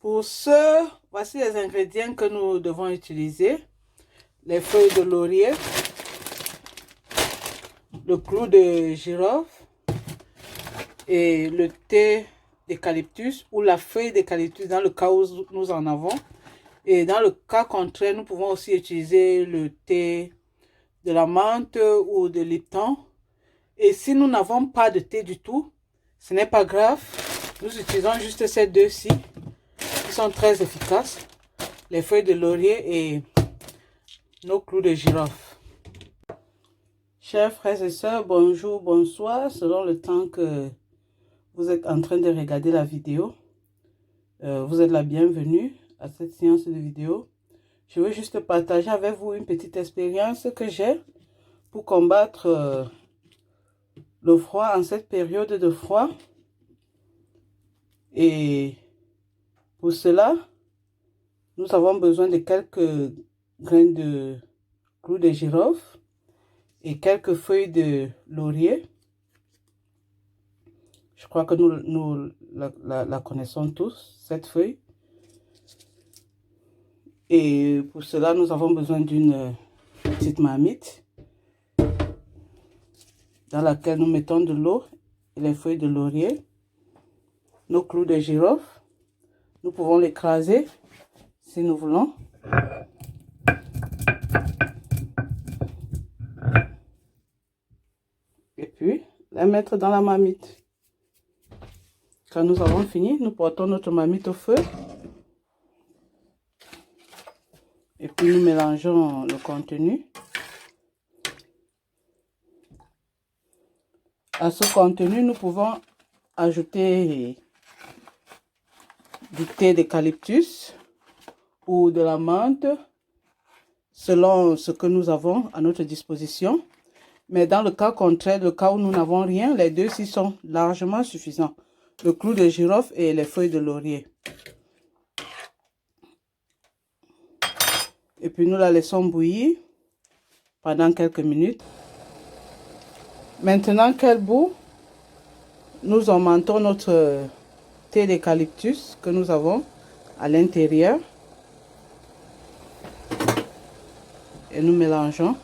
Pour ce, voici les ingrédients que nous devons utiliser. Les feuilles de laurier, le clou de girofle et le thé d'eucalyptus ou la feuille d'eucalyptus dans le cas où nous en avons. Et dans le cas contraire, nous pouvons aussi utiliser le thé de la menthe ou de lipton. Et si nous n'avons pas de thé du tout, ce n'est pas grave. Nous utilisons juste ces deux-ci qui sont très efficaces. Les feuilles de laurier et nos clous de girofle. Chers frères et sœurs, bonjour, bonsoir, selon le temps que vous êtes en train de regarder la vidéo. Vous êtes la bienvenue à cette séance de vidéo. Je veux juste partager avec vous une petite expérience que j'ai pour combattre le froid en cette période de froid. Et pour cela, nous avons besoin de quelques graines de clous de girofle et quelques feuilles de laurier. Je crois que nous la connaissons tous, cette feuille. Et pour cela, nous avons besoin d'une petite marmite dans laquelle nous mettons de l'eau et les feuilles de laurier, nos clous de girofle. Nous pouvons l'écraser si nous voulons. Et puis, la mettre dans la marmite. Quand nous avons fini, nous portons notre marmite au feu. Et puis, nous mélangeons le contenu. À ce contenu, nous pouvons ajouter du thé d'eucalyptus ou de la menthe, selon ce que nous avons à notre disposition. Mais dans le cas contraire, le cas où nous n'avons rien, les deux-ci sont largement suffisants. Le clou de girofle et les feuilles de laurier. Et puis nous la laissons bouillir pendant quelques minutes. Maintenant qu'elle bout, nous augmentons notre thé d'eucalyptus que nous avons à l'intérieur. Et nous mélangeons.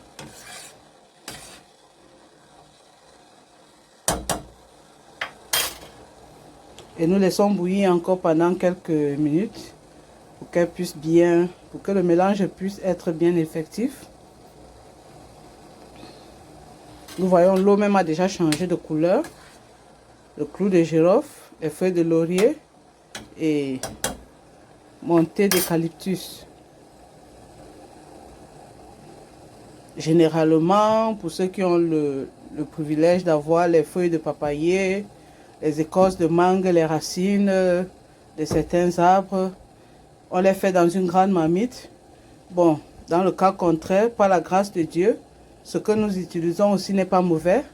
Et nous laissons bouillir encore pendant quelques minutes pour qu'elle puisse bien, pour que le mélange puisse être bien effectif. Nous voyons l'eau même a déjà changé de couleur. Le clou de girofle, les feuilles de laurier et mon thé d'eucalyptus. Généralement, pour ceux qui ont le privilège d'avoir les feuilles de papayer, les écorces de mangue, les racines de certains arbres, on les fait dans une grande marmite. Bon, dans le cas contraire, par la grâce de Dieu, ce que nous utilisons aussi n'est pas mauvais.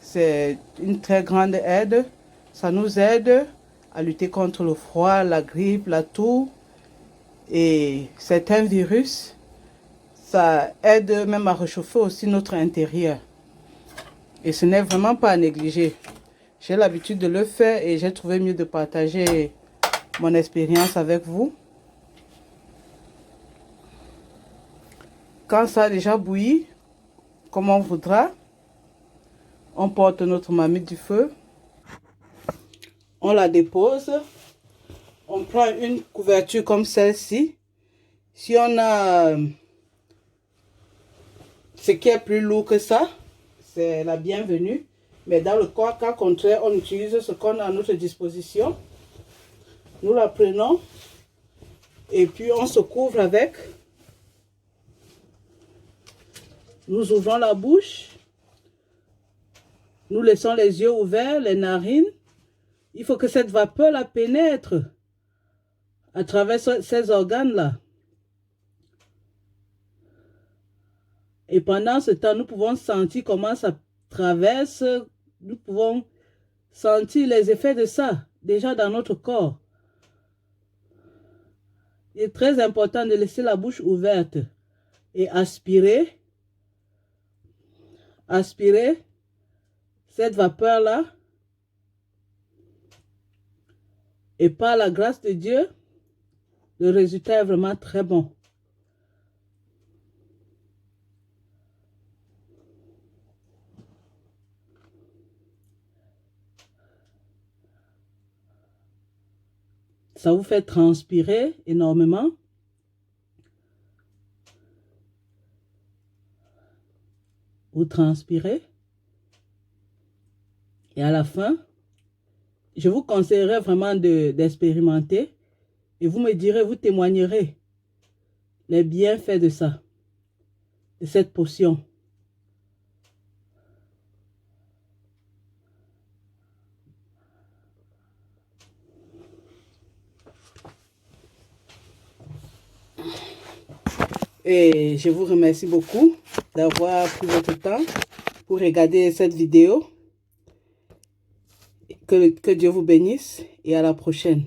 C'est une très grande aide. Ça nous aide à lutter contre le froid, la grippe, la toux et certains virus. Ça aide même à réchauffer aussi notre intérieur. Et ce n'est vraiment pas à négliger. J'ai l'habitude de le faire et j'ai trouvé mieux de partager mon expérience avec vous. Quand ça a déjà bouilli, comme on voudra, on porte notre marmite du feu. On la dépose. On prend une couverture comme celle-ci. Si on a ce qui est plus lourd que ça, c'est la bienvenue. Mais dans le cas contraire, on utilise ce qu'on a à notre disposition. Nous la prenons et puis on se couvre avec. Nous ouvrons la bouche. Nous laissons les yeux ouverts, les narines. Il faut que cette vapeur la pénètre à travers ces organes-là. Et pendant ce temps, nous pouvons sentir comment ça traverse. Nous pouvons sentir les effets de ça déjà dans notre corps. Il est très important de laisser la bouche ouverte et aspirer. Aspirer cette vapeur-là. Et par la grâce de Dieu, Le résultat est vraiment très bon. Ça vous fait transpirer énormément. Vous transpirez. Et à la fin, je vous conseillerais vraiment d'expérimenter. Et vous me direz, vous témoignerez les bienfaits de ça, de cette potion. Et je vous remercie beaucoup d'avoir pris votre temps pour regarder cette vidéo. Que Dieu vous bénisse et à la prochaine.